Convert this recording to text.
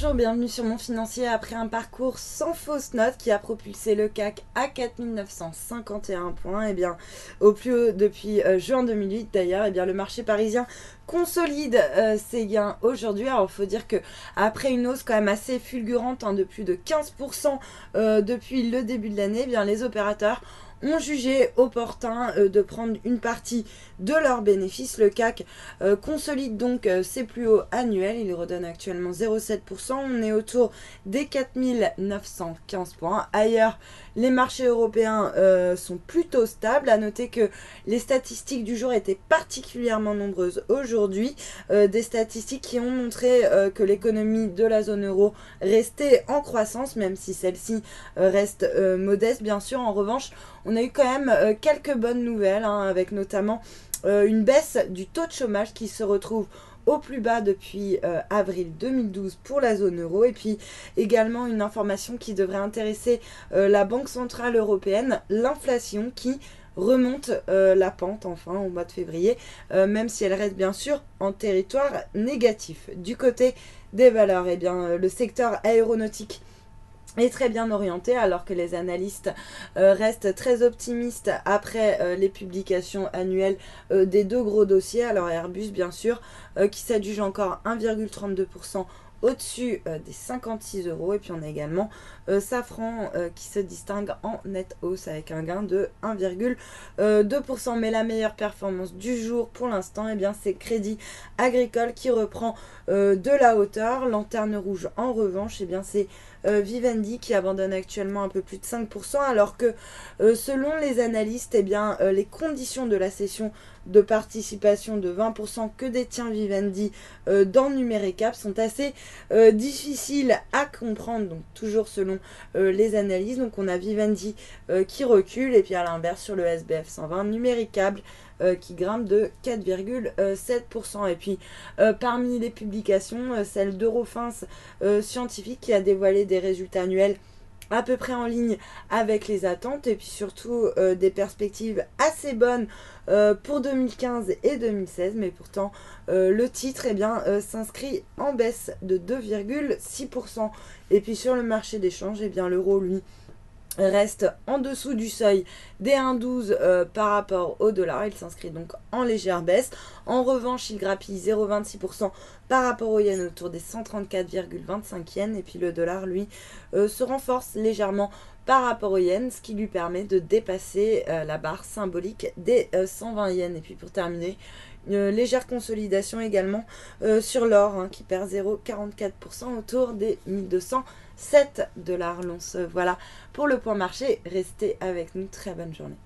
Bonjour, bienvenue sur Mon Financier. Après un parcours sans fausse note qui a propulsé le CAC à 4951 points, et bien au plus haut depuis juin 2008 d'ailleurs, et bien le marché parisien consolide ses gains aujourd'hui. Alors il faut dire que après une hausse quand même assez fulgurante de plus de 15% depuis le début de l'année, bien les opérateurs ont jugé opportun de prendre une partie de leurs bénéfices. Le CAC consolide donc ses plus hauts annuels. Il redonne actuellement 0,7%. On est autour des 4915 points. Ailleurs, les marchés européens sont plutôt stables. À noter que les statistiques du jour étaient particulièrement nombreuses aujourd'hui. Des statistiques qui ont montré que l'économie de la zone euro restait en croissance, même si celle-ci reste modeste, bien sûr. En revanche, on a eu quand même quelques bonnes nouvelles, avec notamment une baisse du taux de chômage qui se retrouve au plus bas depuis avril 2012 pour la zone euro, et puis également une information qui devrait intéresser la Banque Centrale Européenne, l'inflation qui remonte la pente enfin au mois de février, même si elle reste bien sûr en territoire négatif. Du côté des valeurs, eh bien, le secteur aéronautique est très bien orienté, alors que les analystes restent très optimistes après les publications annuelles des deux gros dossiers. Alors Airbus bien sûr qui s'adjuge encore 1,32% au-dessus des 56 euros, et puis on a également Safran qui se distingue en nette hausse avec un gain de 1,2%. Mais la meilleure performance du jour pour l'instant, eh bien c'est Crédit Agricole qui reprend de la hauteur. Lanterne rouge en revanche, eh bien c'est Vivendi qui abandonne actuellement un peu plus de 5%, alors que selon les analystes, eh bien, les conditions de la cession de participation de 20% que détient Vivendi dans Numericap sont assez difficiles à comprendre, donc toujours selon les analyses. Donc on a Vivendi qui recule, et puis à l'inverse sur le SBF 120, Numericable qui grimpe de 4,7%. Et puis parmi les publications, celle d'Eurofins Scientifique qui a dévoilé des résultats annuels à peu près en ligne avec les attentes, et puis surtout des perspectives assez bonnes pour 2015 et 2016, mais pourtant le titre s'inscrit en baisse de 2,6%. Et puis sur le marché d'échange, l'euro lui reste en dessous du seuil des 1,12 par rapport au dollar. Il s'inscrit donc en légère baisse. En revanche, il grappille 0,26% par rapport au yen, autour des 134,25 yens. Et puis le dollar, lui, se renforce légèrement par rapport au yen, ce qui lui permet de dépasser la barre symbolique des 120 yens. Et puis pour terminer, une légère consolidation également sur l'or, qui perd 0,44% autour des 1207 $ l'once. Voilà pour le point marché. Restez avec nous. Très bonne journée.